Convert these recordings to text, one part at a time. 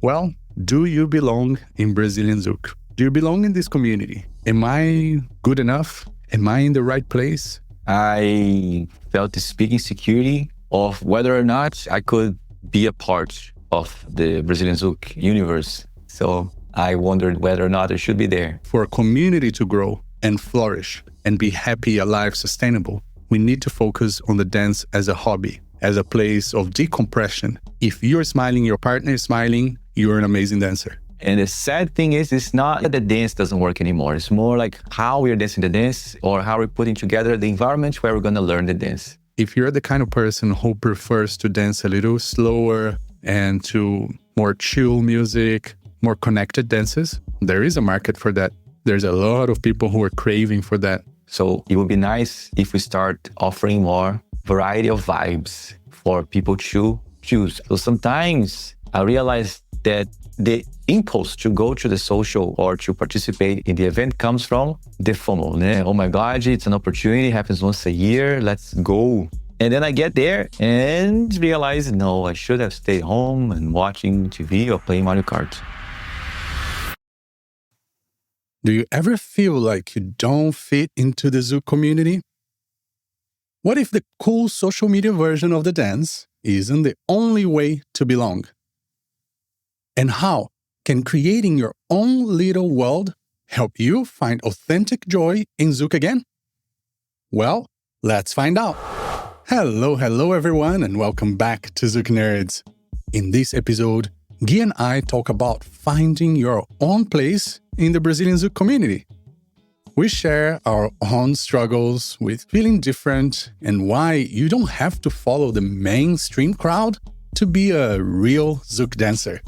Well, do you belong in Brazilian Zouk? Do you belong in this community? Am I good enough? Am I in the right place? I felt this big insecurity of whether or not I could be a part of the Brazilian Zouk universe. So I wondered whether or not I should be there. For a community to grow and flourish and be happy, alive, sustainable, we need to focus on the dance as a hobby, as a place of decompression. If you're smiling, your partner is smiling, you're an amazing dancer. And the sad thing is, it's not that the dance doesn't work anymore. It's more like how we're dancing the dance or how we're putting together the environment where we're going to learn the dance. If you're the kind of person who prefers to dance a little slower and to more chill music, more connected dances, there is a market for that. There's a lot of people who are craving for that. So it would be nice if we start offering more variety of vibes for people to choose. So sometimes I realize that the impulse to go to the social or to participate in the event comes from the FOMO. Né? Oh my God, it's an opportunity, it happens once a year, let's go. And then I get there and realize, no, I should have stayed home and watching TV or playing Mario Kart. Do you ever feel like you don't fit into the Zouk community? What if the cool social media version of the dance isn't the only way to belong? And how can creating your own little world help you find authentic joy in Zouk again? Well, let's find out. Hello everyone, and welcome back to ZoukNerds. In this episode, Gui and I talk about finding your own place in the Brazilian Zouk community. We share our own struggles with feeling different and why you don't have to follow the mainstream crowd to be a real Zouk dancer.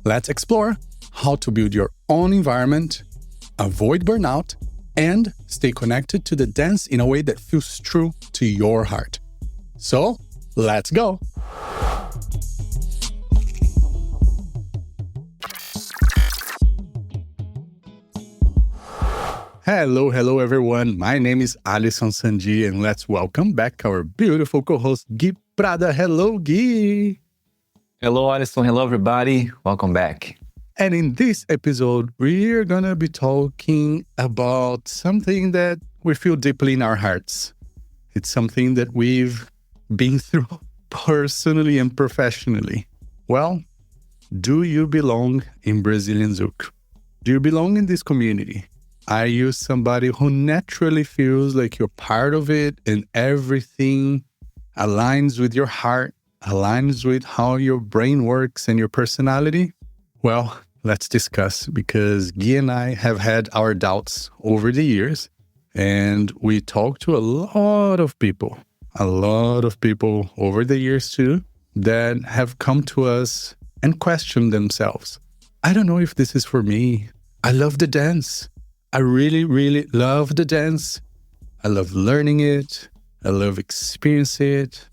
Let's explore how to build your own environment, avoid burnout, and stay connected to the dance in a way that feels true to your heart. So, let's go! Hello everyone. My name is Alisson Sanji, and let's welcome back our beautiful co-host Gui Prada. Hello, Gui. Hello, Alisson. Hello, everybody. Welcome back. And in this episode, we're gonna be talking about something that we feel deeply in our hearts. It's something that we've been through personally and professionally. Well, do you belong in Brazilian Zouk? Do you belong in this community? Are you somebody who naturally feels like you're part of it and everything aligns with your heart, aligns with how your brain works and your personality? Well, let's discuss, because Gui and I have had our doubts over the years, and we talked to a lot of people over the years too, that have come to us and questioned themselves. I don't know if this is for me. I love the dance. I really love the dance. I love learning it. I love experiencing it.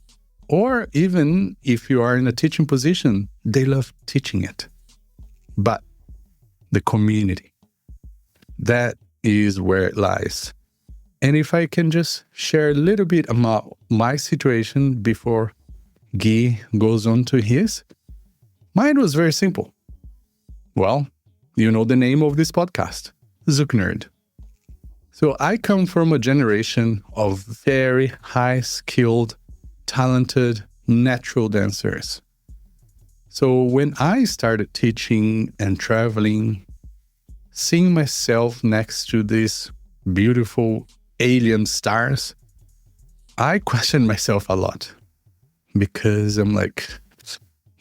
Or even if you are in a teaching position, they love teaching it. But the community, that is where it lies. And if I can just share a little bit about my situation before Gui goes on to his, mine was very simple. Well, you know the name of this podcast, ZoukNerd. So I come from a generation of very high-skilled, talented, natural dancers. So when I started teaching and traveling, seeing myself next to these beautiful alien stars, I questioned myself a lot, because I'm like,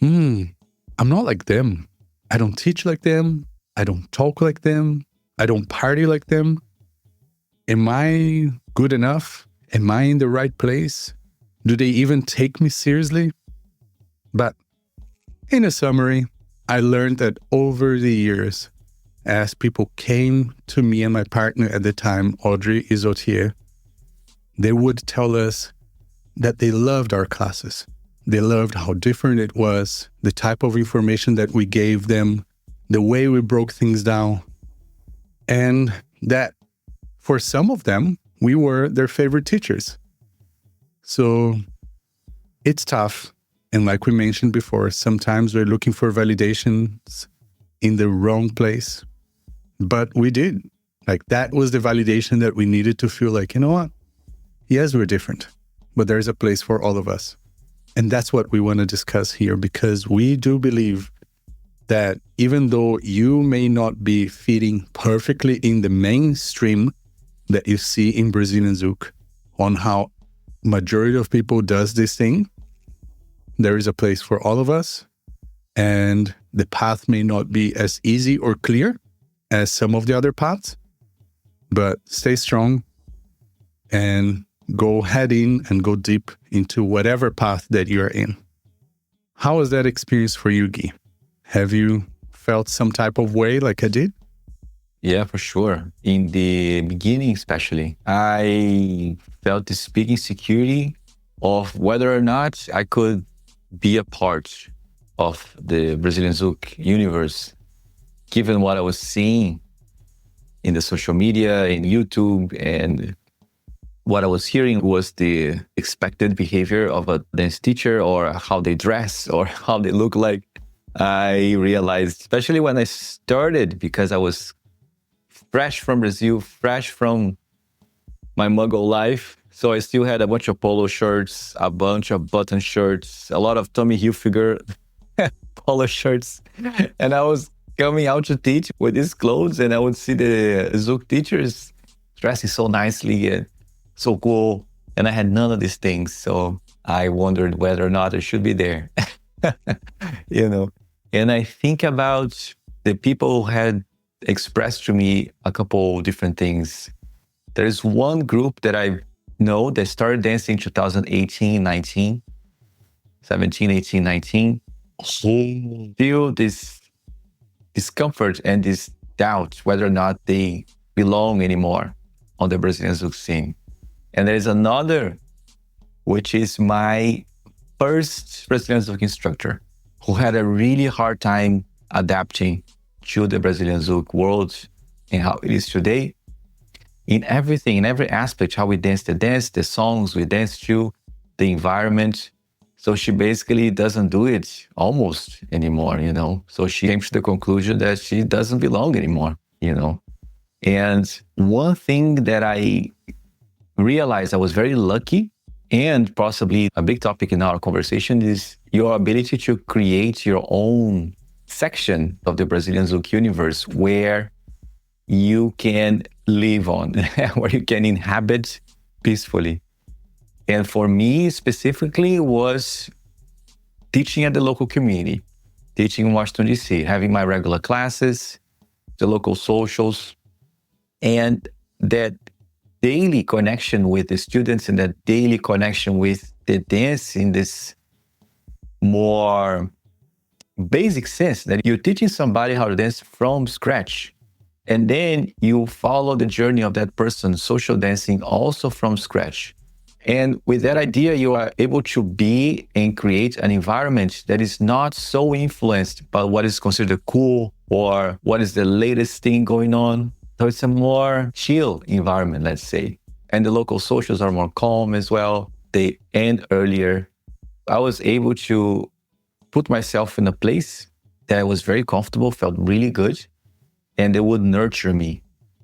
I'm not like them. I don't teach like them. I don't talk like them. I don't party like them. Am I good enough? Am I in the right place? Do they even take me seriously? But in a summary, I learned that over the years, as people came to me and my partner at the time, Audrey Isotier, they would tell us that they loved our classes. They loved how different it was, the type of information that we gave them, the way we broke things down, and that for some of them, we were their favorite teachers. So it's tough And like we mentioned before, sometimes we're looking for validations in the wrong place. But we did. Like that was the validation that we needed to feel like, you know what? Yes, we're different, but there's a place for all of us. And that's what we want to discuss here, because we do believe that even though you may not be fitting perfectly in the mainstream that you see in Brazilian Zouk on how majority of people does this thing, there is a place for all of us. And the path may not be as easy or clear as some of the other paths, but stay strong and go head in and go deep into whatever path that you're in. How was that experience for you, Gui? Have you felt some type of way like I did? Yeah, for sure. In the beginning, especially, I felt this big insecurity of whether or not I could be a part of the Brazilian Zouk universe, given what I was seeing in the social media, in YouTube, and what I was hearing was the expected behavior of a dance teacher, or how they dress, or how they look like. I realized, especially when I started, because I was fresh from Brazil, fresh from my muggle life. So I still had a bunch of polo shirts, a bunch of button shirts, a lot of Tommy Hilfiger polo shirts. And I was coming out to teach with these clothes, and I would see the Zouk teachers dressing so nicely and so cool. And I had none of these things. So I wondered whether or not I should be there, you know. And I think about the people who had expressed to me a couple different things. There's one group that I know that started dancing in 2018, 19, 17, 18, 19, who feel this discomfort and this doubt whether or not they belong anymore on the Brazilian Zouk scene. And there's another, which is my first Brazilian Zouk instructor, who had a really hard time adapting to the Brazilian Zouk world and how it is today. In everything, in every aspect, how we dance, the songs we dance to, the environment. So she basically doesn't do it almost anymore, you know. So she came to the conclusion that she doesn't belong anymore, you know. And one thing that I realized I was very lucky, and possibly a big topic in our conversation, is your ability to create your own section of the Brazilian Zouk universe where you can live on, where you can inhabit peacefully. And for me specifically was teaching at the local community, teaching in Washington, D.C., having my regular classes, the local socials, and that daily connection with the students and that daily connection with the dance in this more basic sense that you're teaching somebody how to dance from scratch. And then you follow the journey of that person, social dancing also from scratch. And with that idea, you are able to be and create an environment that is not so influenced by what is considered cool or what is the latest thing going on. So it's a more chill environment, let's say. And the local socials are more calm as well. They end earlier. I was able to put myself in a place that was very comfortable, felt really good, and they would nurture me.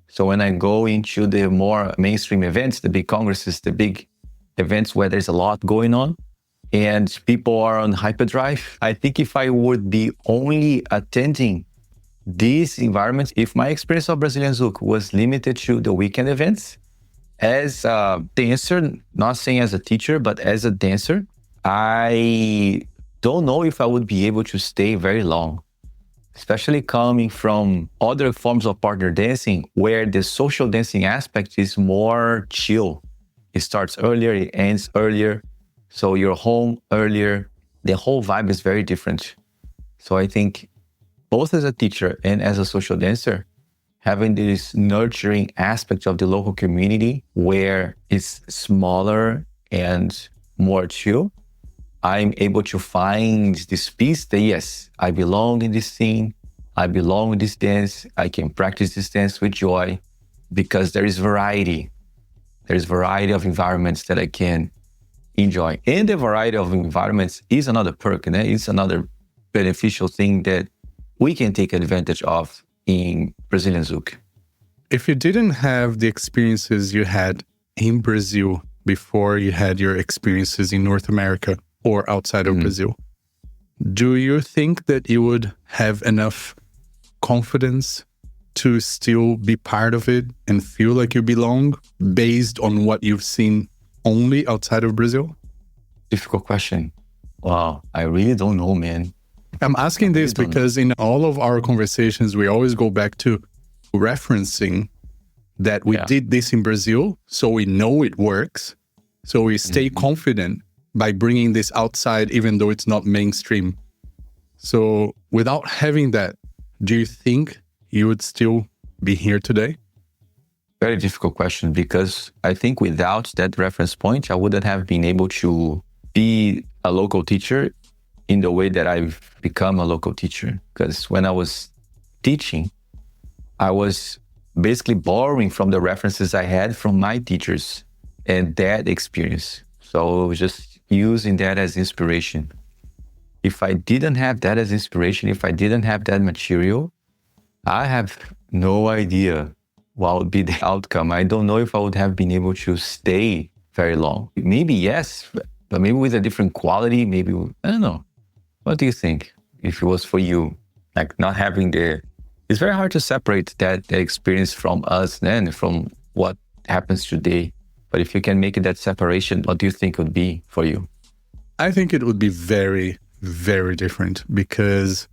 So when I go into the more mainstream events, the big congresses, the big events where there's a lot going on and people are on hyperdrive, I think if I would be only attending these environments, if my experience of Brazilian Zouk was limited to the weekend events, as a dancer, not saying as a teacher, but as a dancer, I don't know if I would be able to stay very long, especially coming from other forms of partner dancing where the social dancing aspect is more chill. It starts earlier, it ends earlier. So you're home earlier. The whole vibe is very different. So I think both as a teacher and as a social dancer, having this nurturing aspect of the local community where it's smaller and more chill, I'm able to find this peace that, yes, I belong in this scene. I belong in this dance. I can practice this dance with joy because there is variety. There's variety of environments that I can enjoy. And the variety of environments is another perk, and it's another beneficial thing that we can take advantage of in Brazilian Zouk. If you didn't have the experiences you had in Brazil before you had your experiences in North America or outside of Brazil, do you think that you would have enough confidence to still be part of it and feel like you belong based on what you've seen only outside of Brazil? Difficult question. Wow, I really don't know, man. I'm asking this because in all of our conversations, we always go back to referencing that we did this in Brazil, so we know it works. So we stay confident by bringing this outside, even though it's not mainstream. So without having that, do you think you would still be here today? Very difficult question, because I think without that reference point, I wouldn't have been able to be a local teacher in the way that I've become a local teacher. Because when I was teaching, I was basically borrowing from the references I had from my teachers and that experience. So I was just using that as inspiration. If I didn't have that as inspiration, if I didn't have that material, I have no idea what would be the outcome. I don't know if I would have been able to stay very long. Maybe yes, but maybe with a different quality, maybe, I don't know. What do you think? If it was for you, like not having it's very hard to separate that experience from us and from what happens today. But if you can make that separation, what do you think would be for you? I think it would be very, very different, because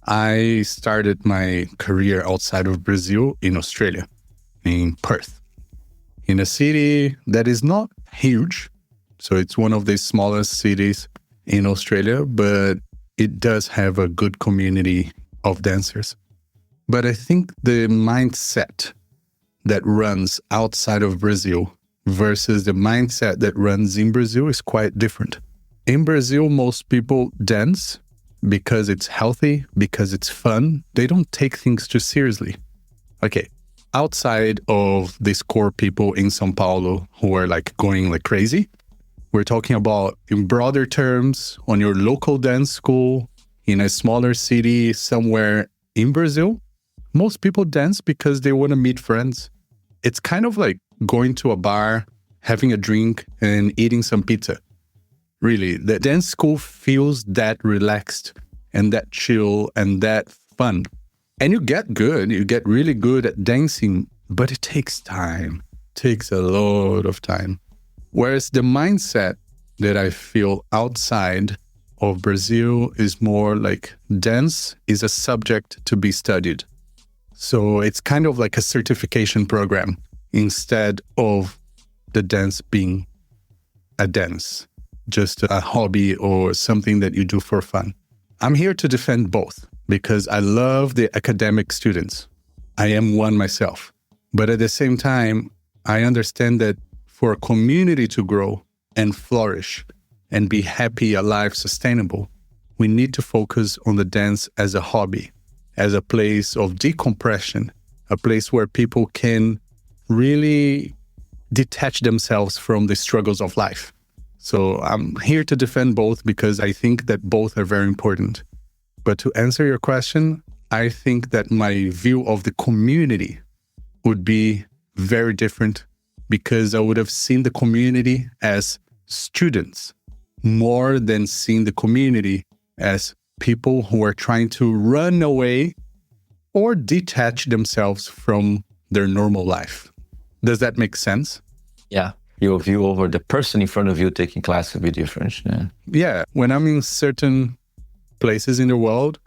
I started my career outside of Brazil in Australia, in Perth, in a city that is not huge. So it's one of the smallest cities in Australia, but it does have a good community of dancers. But I think the mindset that runs outside of Brazil versus the mindset that runs in Brazil is quite different. In Brazil, most people dance because it's healthy, because it's fun. They don't take things too seriously. Okay, outside of these core people in São Paulo who are like going like crazy, we're talking about in broader terms on your local dance school in a smaller city somewhere in Brazil. Most people dance because they want to meet friends. It's kind of like going to a bar, having a drink, and eating some pizza. Really, the dance school feels that relaxed and that chill and that fun. And you get good, you get really good at dancing, but it takes time. It takes a lot of time. Whereas the mindset that I feel outside of Brazil is more like dance is a subject to be studied. So it's kind of like a certification program instead of the dance being a dance, just a hobby or something that you do for fun. I'm here to defend both because I love the academic students. I am one myself. But at the same time, I understand that for a community to grow and flourish and be happy, alive, sustainable, we need to focus on the dance as a hobby, as a place of decompression, a place where people can really detach themselves from the struggles of life. So I'm here to defend both because I think that both are very important. But to answer your question, I think that my view of the community would be very different because I would have seen the community as students more than seeing the community as people who are trying to run away or detach themselves from their normal life. Does that make sense? Yeah. Your view over the person in front of you taking class will be different. Yeah. When I'm in certain places in the world,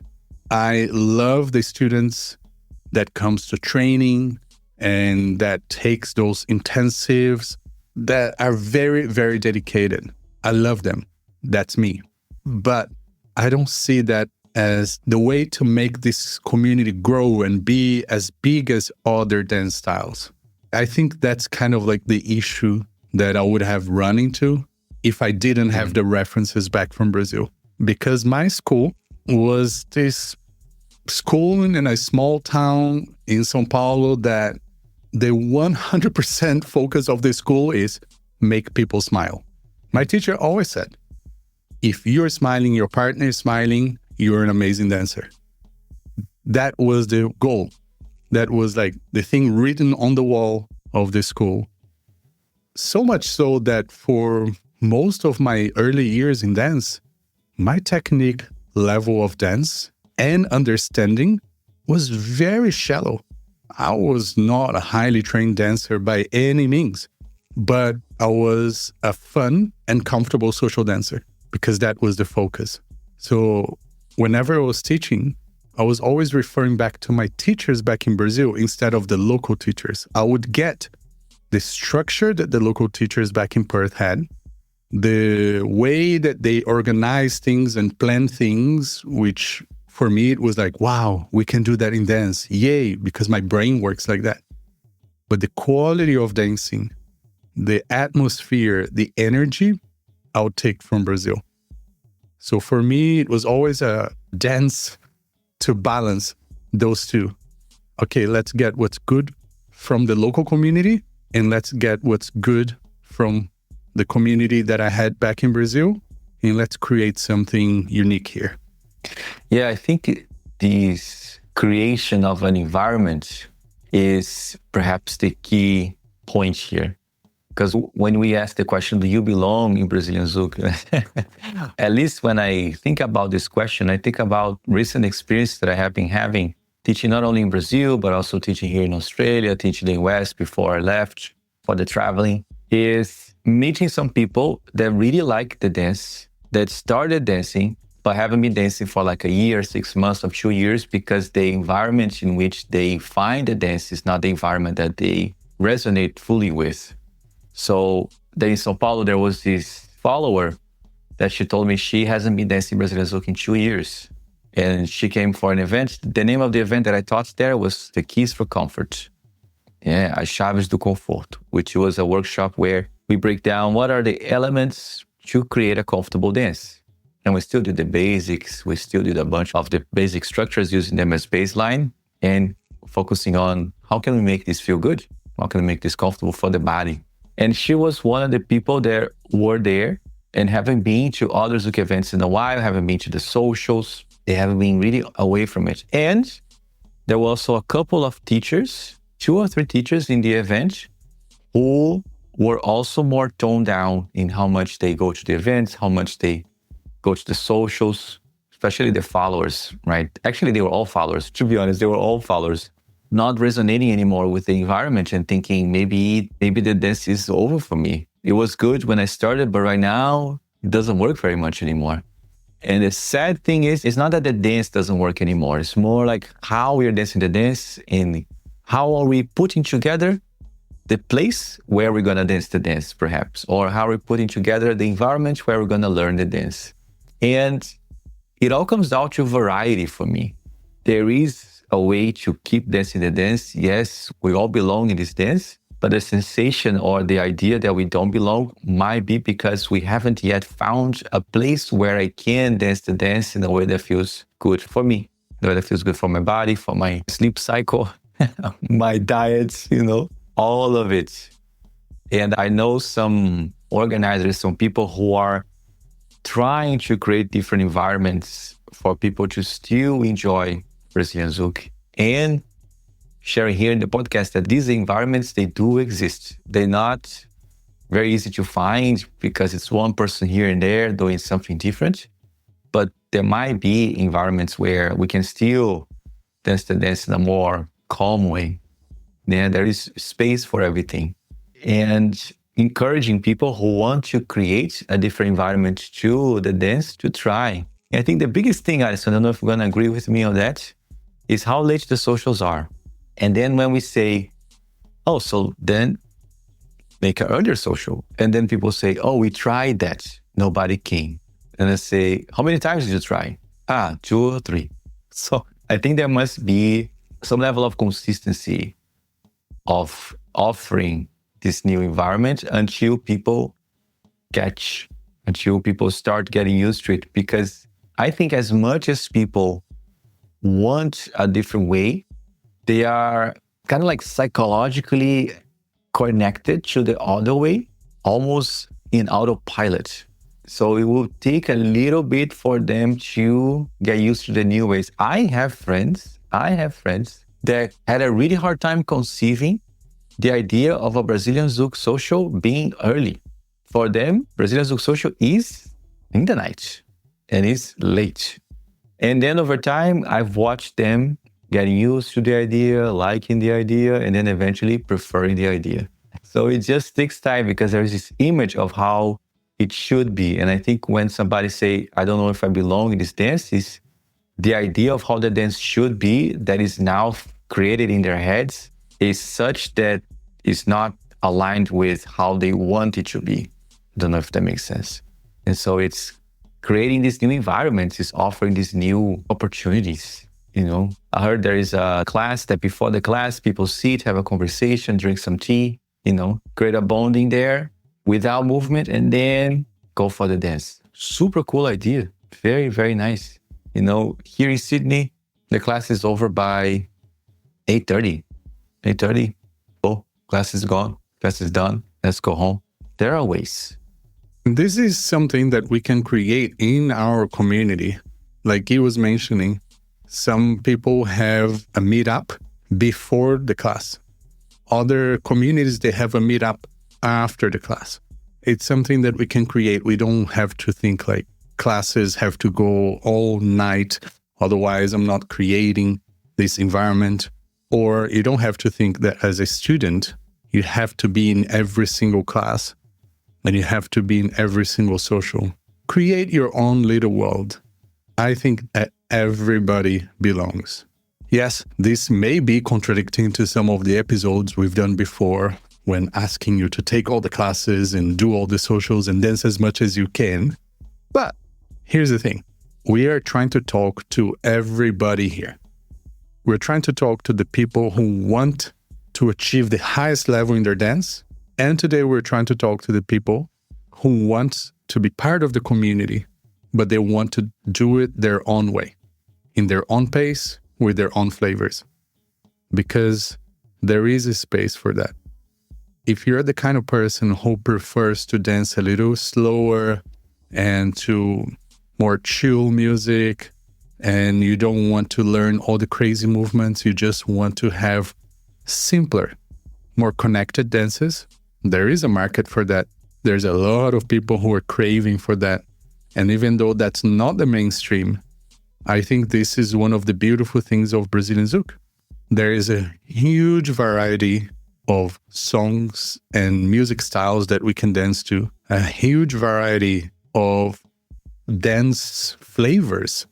I love the students that comes to training and that takes those intensives that are very, very dedicated. I love them. That's me. But I don't see that as the way to make this community grow and be as big as other dance styles. I think that's kind of like the issue that I would have run into if I didn't have the references back from Brazil. Because my school was this school in a small town in São Paulo that the 100% focus of the school is make people smile. My teacher always said, if you're smiling, your partner is smiling, you're an amazing dancer. That was the goal. That was like the thing written on the wall of the school. So much so that for most of my early years in dance, my technique level of dance and understanding was very shallow. I was not a highly trained dancer by any means, but I was a fun and comfortable social dancer because that was the focus. So whenever I was teaching, I was always referring back to my teachers back in Brazil instead of the local teachers. I would get the structure that the local teachers back in Perth had, the way that they organize things and plan things, which for me, it was like, wow, we can do that in dance. Yay, because my brain works like that. But the quality of dancing, the atmosphere, the energy, I would take from Brazil. So for me, it was always a dance to balance those two. Okay, let's get what's good from the local community and let's get what's good from the community that I had back in Brazil, and let's create something unique here. Yeah, I think this creation of an environment is perhaps the key point here. Because when we ask the question, do you belong in Brazilian Zouk? At least when I think about this question, I think about recent experience that I have been having, teaching not only in Brazil, but also teaching here in Australia, teaching in the West before I left for the traveling, is meeting some people that really like the dance, that started dancing, but haven't been dancing for like a year, 6 months, or 2 years, because the environment in which they find the dance is not the environment that they resonate fully with. So then in São Paulo, there was this follower that she told me she hasn't been dancing Brazilian Zouk in 2 years. And she came for an event. The name of the event that I taught there was The Keys for Comfort. Yeah, As Chaves do Conforto, which was a workshop where we break down what are the elements to create a comfortable dance. And we still did the basics. We still did a bunch of the basic structures using them as baseline and focusing on how can we make this feel good? How can we make this comfortable for the body? And she was one of the people that were there and haven't been to other Zouk events in a while, haven't been to the socials. They haven't been really away from it. And there were also a couple of teachers, 2 or 3 teachers in the event who were also more toned down in how much they go to the events, how much they go to the socials, especially the followers, right? Actually, they were all followers. To be honest, they were all followers, not resonating anymore with the environment and thinking maybe the dance is over for me. It was good when I started, but right now it doesn't work very much anymore. And the sad thing is, it's not that the dance doesn't work anymore. It's more like how we're dancing the dance and how are we putting together the place where we're going to dance the dance, perhaps, or how we're putting together the environment where we're going to learn the dance. And it all comes down to variety for me. There is a way to keep dancing the dance. Yes, we all belong in this dance, but the sensation or the idea that we don't belong might be because we haven't yet found a place where I can dance the dance in a way that feels good for me, the way that feels good for my body, for my sleep cycle, my diet, all of it. And I know some organizers, some people who are trying to create different environments for people to still enjoy Brazilian Zouk and sharing here in the podcast that these environments, they do exist. They're not very easy to find because it's one person here and there doing something different. But there might be environments where we can still dance the dance in a more calm way. Yeah, there is space for everything. And encouraging people who want to create a different environment to the dance to try. And I think the biggest thing, Alison, I don't know if you're going to agree with me on that, is how late the socials are. And then when we say, oh, so then make an earlier social. And then people say, oh, we tried that. Nobody came. And I say, how many times did you try? 2 or 3. So I think there must be some level of consistency of offering this new environment until people start getting used to it. Because I think as much as people want a different way, they are kind of like psychologically connected to the other way, almost in autopilot. So it will take a little bit for them to get used to the new ways. I have friends that had a really hard time conceiving the idea of a Brazilian Zouk social being early. For them, Brazilian Zouk social is in the night and it's late. And then over time, I've watched them getting used to the idea, liking the idea, and then eventually preferring the idea. So it just takes time because there's this image of how it should be. And I think when somebody say, I don't know if I belong in this dance, is the idea of how the dance should be that is now created in their heads is such that it's not aligned with how they want it to be. I don't know if that makes sense. And so it's creating these new environments, is offering these new opportunities. You know, I heard there is a class that before the class, people sit, have a conversation, drink some tea, you know, create a bonding there without movement, and then go for the dance. Super cool idea. Very, very nice. You know, here in Sydney, the class is over by 8:30. 8:30. Oh, class is gone. Class is done. Let's go home. There are ways. This is something that we can create in our community. Like he was mentioning, some people have a meetup before the class. Other communities, they have a meetup after the class. It's something that we can create. We don't have to think like classes have to go all night. Otherwise, I'm not creating this environment. Or you don't have to think that as a student, you have to be in every single class and you have to be in every single social. Create your own little world. I think that everybody belongs. Yes, this may be contradicting to some of the episodes we've done before when asking you to take all the classes and do all the socials and dance as much as you can. But here's the thing. We are trying to talk to everybody here. We're trying to talk to the people who want to achieve the highest level in their dance. And today we're trying to talk to the people who want to be part of the community, but they want to do it their own way, in their own pace, with their own flavors. Because there is a space for that. If you're the kind of person who prefers to dance a little slower and to more chill music, and you don't want to learn all the crazy movements, you just want to have simpler, more connected dances, there is a market for that. There's a lot of people who are craving for that. And even though that's not the mainstream, I think this is one of the beautiful things of Brazilian Zouk. There is a huge variety of songs and music styles that we can dance to, a huge variety of dance flavors,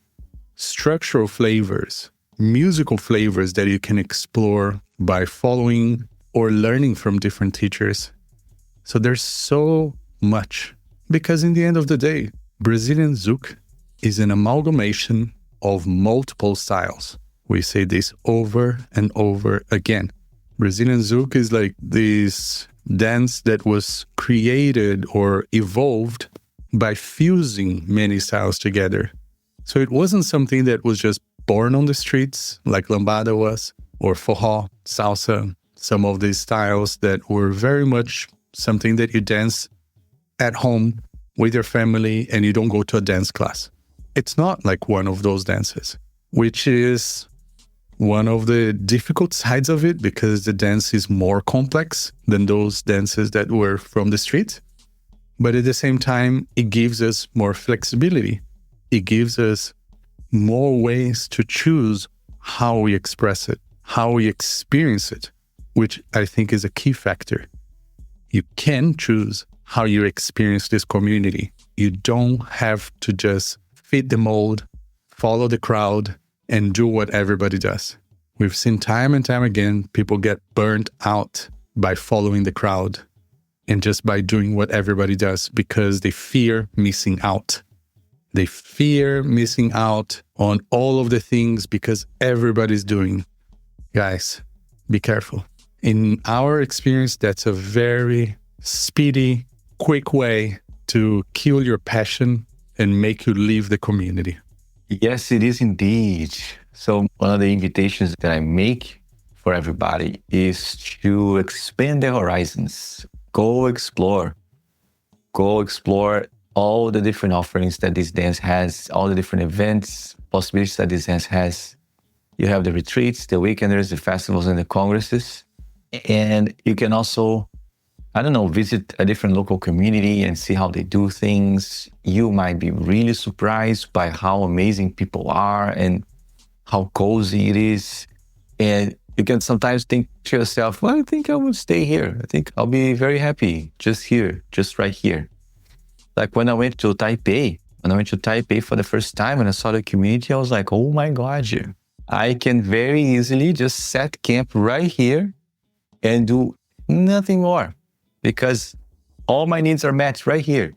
structural flavors, musical flavors that you can explore by following or learning from different teachers. So there's so much, because in the end of the day, Brazilian Zouk is an amalgamation of multiple styles. We say this over and over again. Brazilian Zouk is like this dance that was created or evolved by fusing many styles together. So it wasn't something that was just born on the streets like lambada was, or forró, salsa, some of these styles that were very much something that you dance at home with your family and you don't go to a dance class. It's not like one of those dances, which is one of the difficult sides of it because the dance is more complex than those dances that were from the street. But at the same time, it gives us more flexibility. It gives us more ways to choose how we express it, how we experience it, which I think is a key factor. You can choose how you experience this community. You don't have to just fit the mold, follow the crowd, and do what everybody does. We've seen time and time again, people get burnt out by following the crowd and just by doing what everybody does because they fear missing out. They fear missing out on all of the things because everybody's doing. Guys, be careful. In our experience, that's a very speedy, quick way to kill your passion and make you leave the community. Yes, it is indeed. So one of the invitations that I make for everybody is to expand their horizons. Go explore. go explore all the different offerings that this dance has, all the different events, possibilities that this dance has. You have the retreats, the weekenders, the festivals, and the congresses. And you can also, visit a different local community and see how they do things. You might be really surprised by how amazing people are and how cozy it is. And you can sometimes think to yourself, well, I think I will stay here. I think I'll be very happy just here, just right here. Like when I went to Taipei for the first time and I saw the community, I was like, oh my God, I can very easily just set camp right here and do nothing more because all my needs are met right here.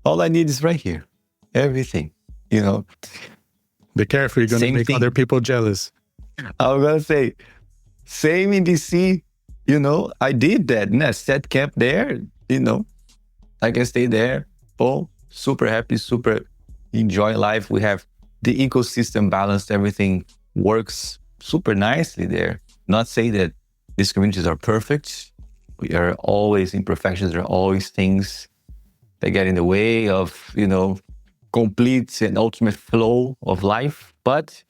All I need is right here. Everything, Be careful, you're going to make other people jealous. I was going to say, same in DC, I did that. And I set camp there, I can stay there. Oh, super happy, super enjoy life. We have the ecosystem balanced. Everything works super nicely there. Not say that these communities are perfect. We are always imperfections. There are always things that get in the way of, complete and ultimate flow of life, but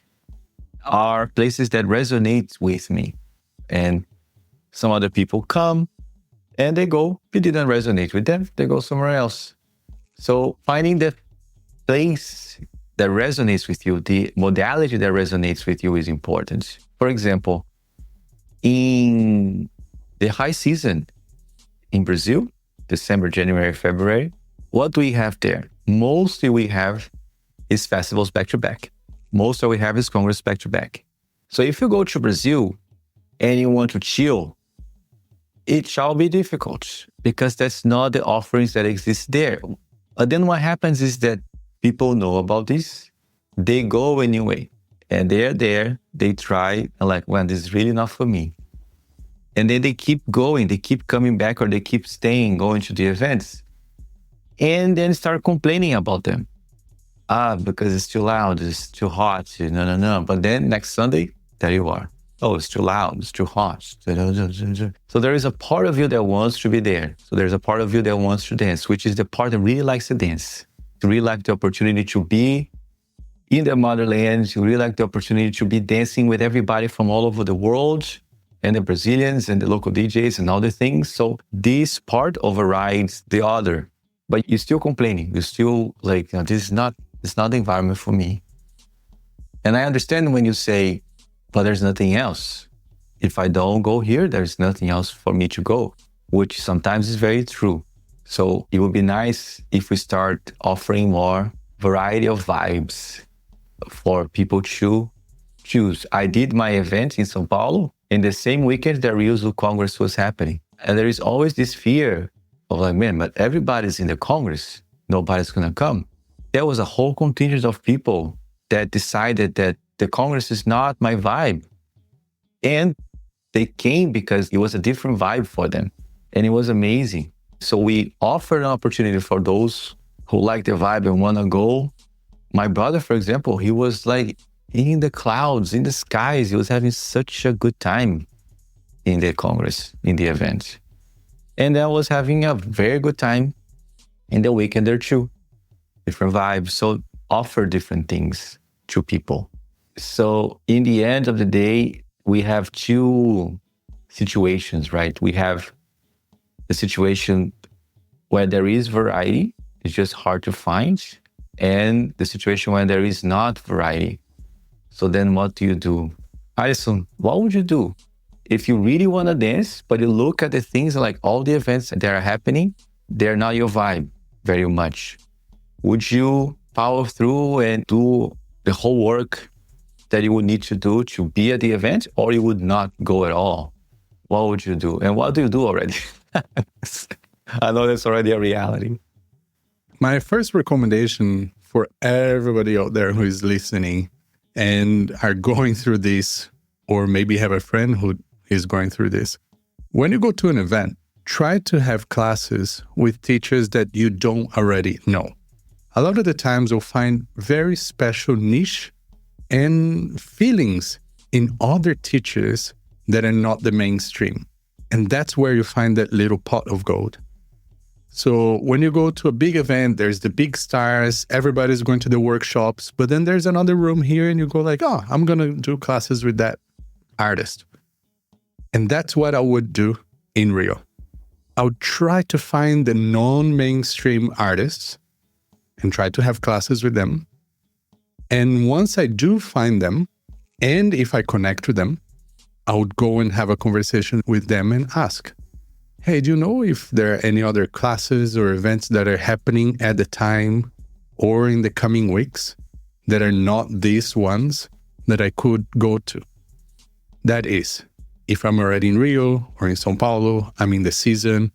are places that resonate with me. And some other people come and they go, it didn't resonate with them, they go somewhere else. So finding the place that resonates with you, the modality that resonates with you is important. For example, in the high season in Brazil, December, January, February, what do we have there? Mostly we have is festivals back to back. Most of we have is Congress back to back. So if you go to Brazil and you want to chill, it shall be difficult because that's not the offerings that exist there. But then what happens is that people know about this, they go anyway, and they're there, they try, and like, well, this is really not for me. And then they keep going, they keep coming back, or they keep staying, going to the events, and then start complaining about them. Because it's too loud, it's too hot, no. But then next Sunday, there you are. Oh, it's too loud, it's too hot. So there is a part of you that wants to be there. So there's a part of you that wants to dance, which is the part that really likes to dance. To really like the opportunity to be in the motherland, to really like the opportunity to be dancing with everybody from all over the world, and the Brazilians and the local DJs and all the things. So this part overrides the other. But you're still complaining. You're still like, this is not the environment for me. And I understand when you say, but there's nothing else. If I don't go here, there's nothing else for me to go, which sometimes is very true. So it would be nice if we start offering more variety of vibes for people to choose. I did my event in São Paulo in the same weekend that Rio Zouk Congress was happening. And there is always this fear of like, man, but everybody's in the Congress. Nobody's going to come. There was a whole contingent of people that decided that the Congress is not my vibe. And they came because it was a different vibe for them. And it was amazing. So we offered an opportunity for those who like the vibe and want to go. My brother, for example, he was like in the clouds, in the skies. He was having such a good time in the Congress, in the event. And I was having a very good time in the weekend there too. Different vibes. So offer different things to people. So in the end of the day, we have two situations, right? We have the situation where there is variety, it's just hard to find, and the situation where there is not variety. So then what do you do? Alison, what would you do? If you really want to dance, but you look at the things like all the events that are happening, they're not your vibe very much. Would you power through and do the whole work that you would need to do to be at the event, or you would not go at all? What would you do? And what do you do already? I know that's already a reality. My first recommendation for everybody out there who is listening and are going through this, or maybe have a friend who is going through this. When you go to an event, try to have classes with teachers that you don't already know. A lot of the times you'll find very special niche and feelings in other teachers that are not the mainstream. And that's where you find that little pot of gold. So when you go to a big event, there's the big stars, everybody's going to the workshops, but then there's another room here and you go like, oh, I'm going to do classes with that artist. And that's what I would do in Rio. I would try to find the non-mainstream artists and try to have classes with them. And once I do find them, and if I connect with them, I would go and have a conversation with them and ask, hey, do you know if there are any other classes or events that are happening at the time or in the coming weeks that are not these ones that I could go to? That is, if I'm already in Rio or in São Paulo, I'm in the season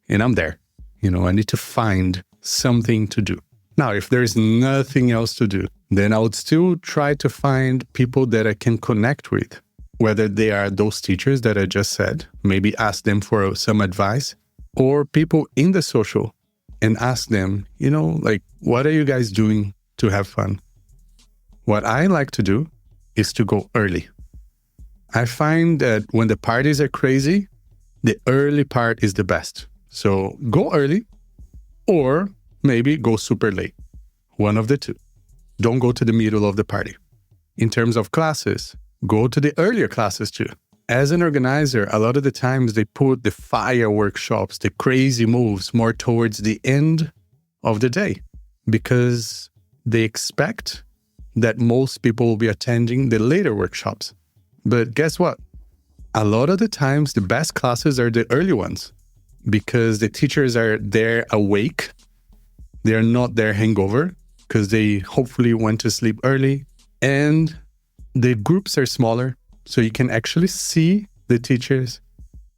and I'm there. I need to find something to do. Now, if there's nothing else to do, then I would still try to find people that I can connect with, whether they are those teachers that I just said, maybe ask them for some advice, or people in the social and ask them, what are you guys doing to have fun? What I like to do is to go early. I find that when the parties are crazy, the early part is the best. So go early or maybe go super late. One of the two. Don't go to the middle of the party. In terms of classes, go to the earlier classes too. As an organizer, a lot of the times they put the fire workshops, the crazy moves more towards the end of the day because they expect that most people will be attending the later workshops. But guess what? A lot of the times, the best classes are the early ones because the teachers are there awake. They are not there hangover because they hopefully went to sleep early. And the groups are smaller, so you can actually see the teachers,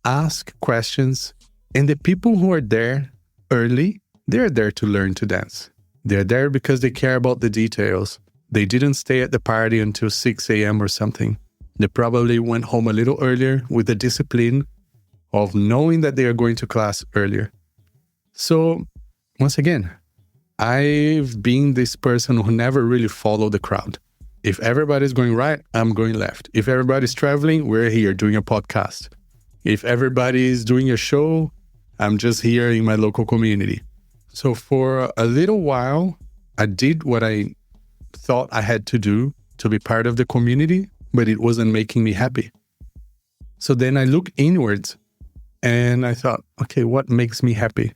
ask questions. And the people who are there early, they're there to learn to dance. They're there because they care about the details. They didn't stay at the party until 6 a.m. or something. They probably went home a little earlier with the discipline of knowing that they are going to class earlier. So, once again, I've been this person who never really followed the crowd. If everybody's going right, I'm going left. If everybody's traveling, we're here doing a podcast. If everybody's doing a show, I'm just here in my local community. So for a little while, I did what I thought I had to do to be part of the community, but it wasn't making me happy. So then I looked inwards and I thought, okay, what makes me happy?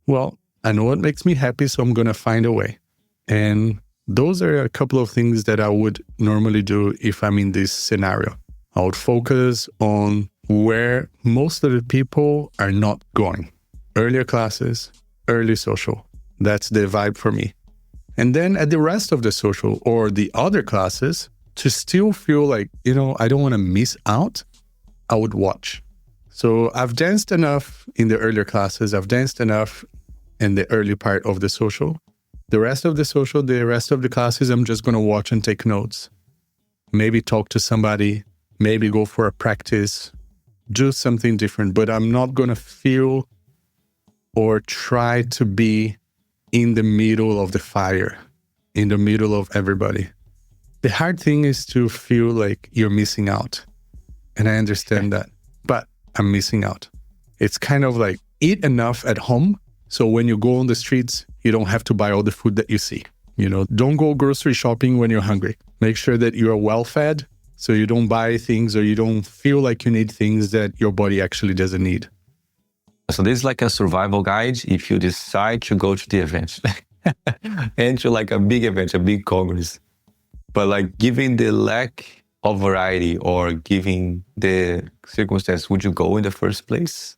Well, I know what makes me happy, so I'm going to find a way. And those are a couple of things that I would normally do if I'm in this scenario. I would focus on where most of the people are not going. Earlier classes, early social. That's the vibe for me. And then at the rest of the social or the other classes, to still feel like, I don't want to miss out, I would watch. So I've danced enough in the earlier classes. I've danced enough in the early part of the social. The rest of the social, the rest of the classes, I'm just going to watch and take notes. Maybe talk to somebody, maybe go for a practice, do something different. But I'm not going to feel or try to be in the middle of the fire, in the middle of everybody. The hard thing is to feel like you're missing out. And I understand that, but I'm missing out. It's kind of like eat enough at home. So when you go on the streets, you don't have to buy all the food that you see. Don't go grocery shopping when you're hungry. Make sure that you are well fed so you don't buy things or you don't feel like you need things that your body actually doesn't need. So this is like a survival guide if you decide to go to the event and to like a big event, a big congress. But like given the lack of variety or given the circumstance, would you go in the first place?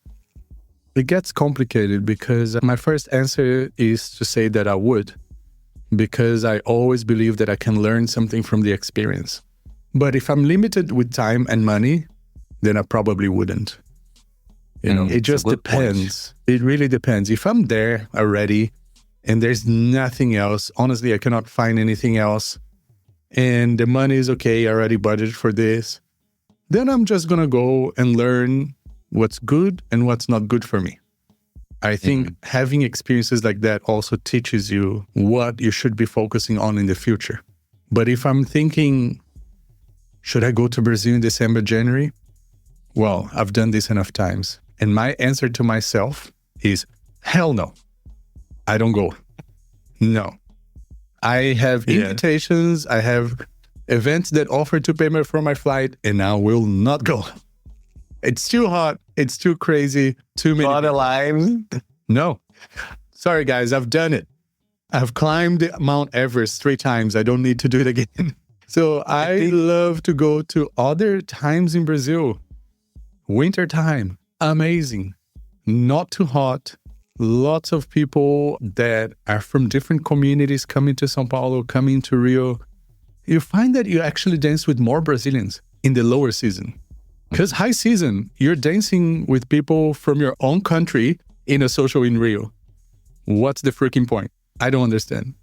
It gets complicated because my first answer is to say that I would, because I always believe that I can learn something from the experience. But if I'm limited with time and money, then I probably wouldn't. It just depends. Point. It really depends. If I'm there already and there's nothing else, honestly, I cannot find anything else, and the money is okay, I already budgeted for this, then I'm just going to go and learn what's good and what's not good for me. I think having experiences like that also teaches you what you should be focusing on in the future. But if I'm thinking, should I go to Brazil in December, January? Well, I've done this enough times. And my answer to myself is, Hell no. I don't go. No. I have invitations. I have events that offer to pay me for my flight, and I will not go. It's too hot. It's too crazy. Too many. A lot of lives. No. Sorry, guys. I've done it. I've climbed Mount Everest 3 times. I don't need to do it again. So I love to go to other times in Brazil. Winter time. Amazing. Not too hot. Lots of people that are from different communities coming to São Paulo, coming to Rio. You find that you actually dance with more Brazilians in the lower season. Because high season, you're dancing with people from your own country in a social in Rio. What's the freaking point? I don't understand.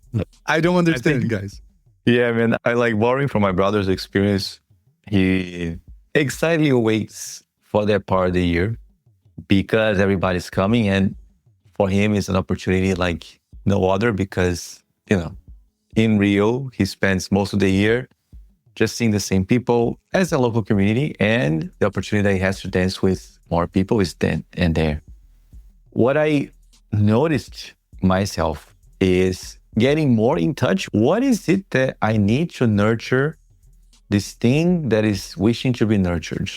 I don't understand, guys. Yeah, man. I like borrowing from my brother's experience. He excitedly waits for that part of the year because everybody's coming, and for him it's an opportunity like no other because, in Rio, he spends most of the year just seeing the same people as a local community, and the opportunity that he has to dance with more people is then and there. What I noticed myself is getting more in touch. What is it that I need to nurture this thing that is wishing to be nurtured?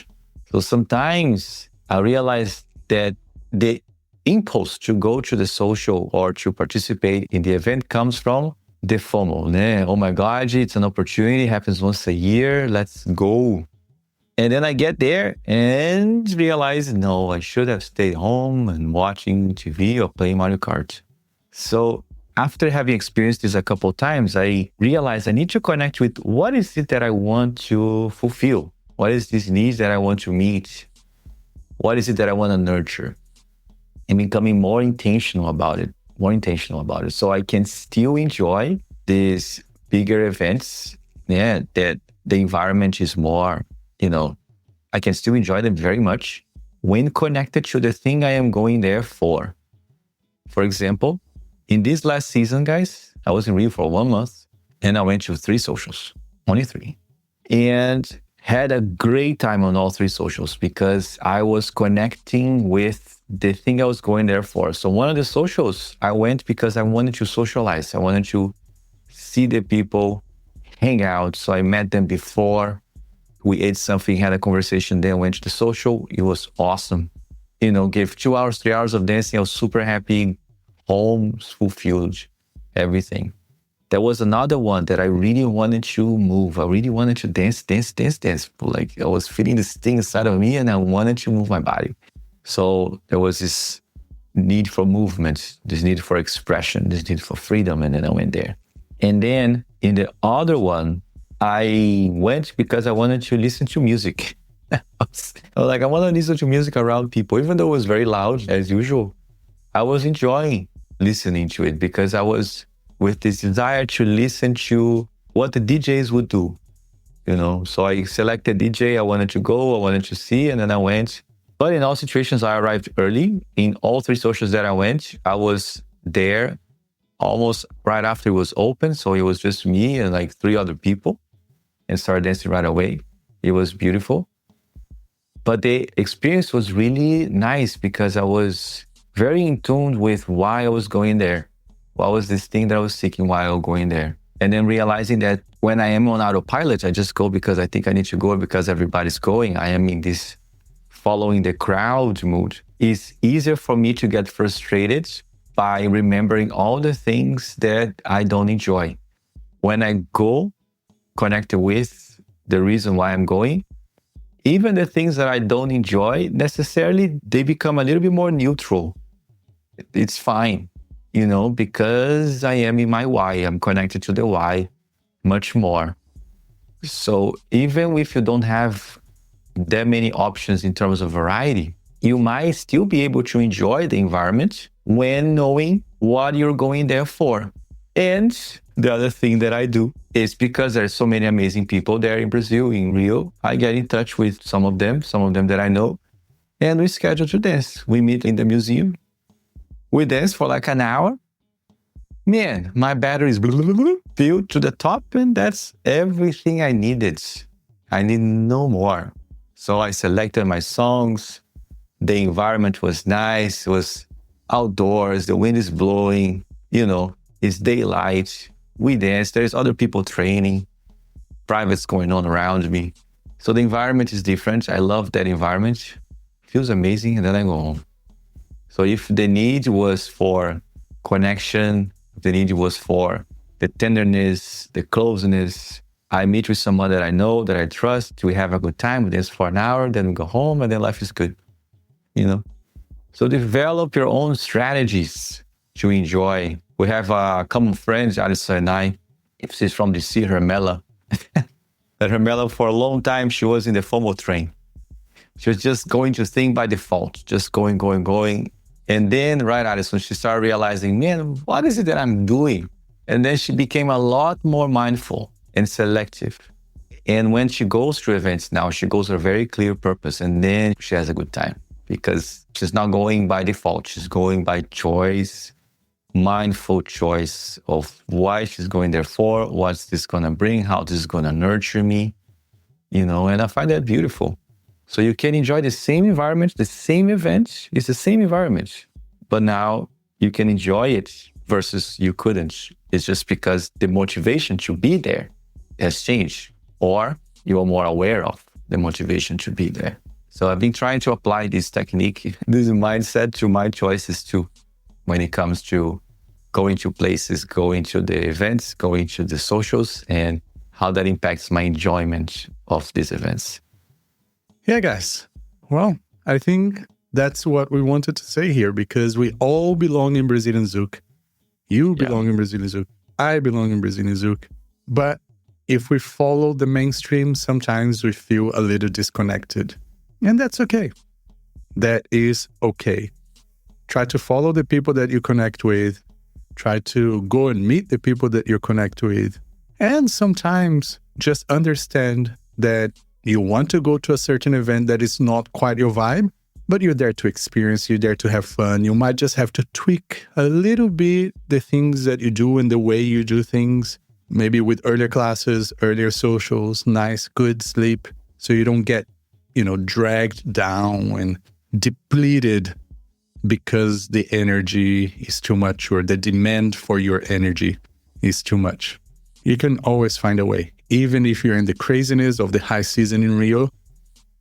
So sometimes I realize that the impulse to go to the social or to participate in the event comes from the FOMO. Né? Oh my God, it's an opportunity. It happens once a year. Let's go. And then I get there and realize, no, I should have stayed home and watching TV or playing Mario Kart. So after having experienced this a couple of times, I realized I need to connect with what is it that I want to fulfill? What is this needs that I want to meet? What is it that I want to nurture? And becoming more intentional about it. So I can still enjoy these bigger events, that the environment is more, I can still enjoy them very much when connected to the thing I am going there for. For example, in this last season, guys, I was in Rio for 1 month and I went to 3 socials, only 3. And had a great time on all 3 socials because I was connecting with the thing I was going there for. So one of the socials, I went because I wanted to socialize. I wanted to see the people, hang out. So I met them before. We ate something, had a conversation, then went to the social. It was awesome. Gave 2 hours, 3 hours of dancing. I was super happy. Home, fulfilled, everything. There was another one that I really wanted to move. I really wanted to dance. Like I was feeling this thing inside of me and I wanted to move my body. So there was this need for movement, this need for expression, this need for freedom. And then I went there. And then in the other one, I went because I wanted to listen to music. I was like, I want to listen to music around people, even though it was very loud as usual. I was enjoying listening to it because I was with this desire to listen to what the DJs would do, So I selected DJ I wanted to go, I wanted to see, and then I went. But in all situations, I arrived early. In all 3 socials that I went, I was there almost right after it was open. So it was just me and like 3 other people and started dancing right away. It was beautiful. But the experience was really nice because I was very in tune with why I was going there. What was this thing that I was seeking while I was going there? And then realizing that when I am on autopilot, I just go because I think I need to go because everybody's going. I am in this following the crowd mood. It's easier for me to get frustrated by remembering all the things that I don't enjoy. When I go connected with the reason why I'm going, even the things that I don't enjoy necessarily, they become a little bit more neutral. It's fine, because I am in my why. I'm connected to the why much more. So even if you don't have that many options in terms of variety, you might still be able to enjoy the environment when knowing what you're going there for. And the other thing that I do is because there's so many amazing people there in Brazil, in Rio, I get in touch with some of them that I know, and we schedule to dance. We meet in the museum. We dance for like an hour. Man, my battery is filled to the top, and that's everything I needed. I need no more. So I selected my songs. The environment was nice. It was outdoors, the wind is blowing, it's daylight. We dance. There's other people training, privates going on around me. So the environment is different. I love that environment. Feels amazing. And then I go home. So if the need was for connection, if the need was for the tenderness, the closeness, I meet with someone that I know, that I trust. We have a good time. We dance for an hour, then we go home, and then life is good. So develop your own strategies to enjoy. We have a common friend, Alison and I. If she's from DC, Hermela. That Hermela, for a long time, she was in the FOMO train. She was just going to think by default, just going. And then, right, Alison, she started realizing, man, what is it that I'm doing? And then she became a lot more mindful and selective. And when she goes to events now, she goes with a very clear purpose. And then she has a good time because she's not going by default. She's going by choice, mindful choice of why she's going there for, what's this going to bring, how this is going to nurture me, and I find that beautiful. So you can enjoy the same environment, the same event, it's the same environment, but now you can enjoy it versus you couldn't. It's just because the motivation to be there has changed, or you are more aware of the motivation to be there. So I've been trying to apply this technique, this mindset to my choices too, when it comes to going to places, going to the events, going to the socials, and how that impacts my enjoyment of these events. Yeah, guys. Well, I think that's what we wanted to say here, because we all belong in Brazilian Zouk. You belong in Brazilian Zouk. I belong in Brazilian Zouk. But if we follow the mainstream, sometimes we feel a little disconnected. And that's okay. That is okay. Try to follow the people that you connect with. Try to go and meet the people that you connect with. And sometimes just understand that you want to go to a certain event that is not quite your vibe, but you're there to experience, you're there to have fun. You might just have to tweak a little bit the things that you do and the way you do things. Maybe with earlier classes, earlier socials, nice, good sleep, so you don't get, dragged down and depleted because the energy is too much or the demand for your energy is too much. You can always find a way. Even if you're in the craziness of the high season in Rio,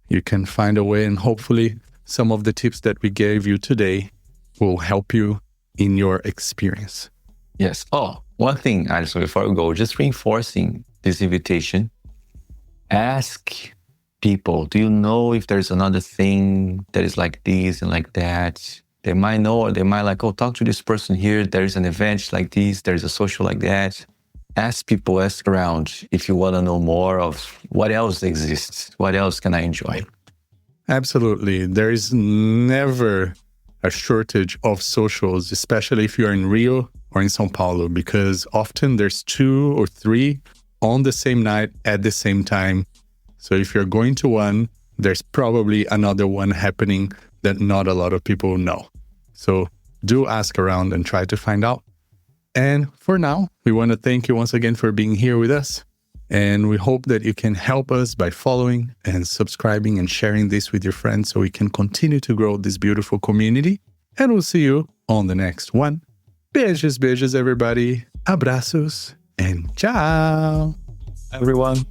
you can find a way, and hopefully some of the tips that we gave you today will help you in your experience. Yes. Oh, one thing, Alison, before we go, just reinforcing this invitation, ask people, do you know if there's another thing that is like this and like that? They might know, or they might talk to this person here. There's an event like this. There's a social like that. Ask people, ask around if you want to know more of what else exists. What else can I enjoy? Absolutely. There is never a shortage of socials, especially if you're in Rio or in São Paulo, because often there's 2 or 3 on the same night at the same time. So if you're going to one, there's probably another one happening that not a lot of people know. So do ask around and try to find out. And for now, we want to thank you once again for being here with us. And we hope that you can help us by following and subscribing and sharing this with your friends so we can continue to grow this beautiful community. And we'll see you on the next one. Beijos, everybody. Abraços and ciao. Everyone.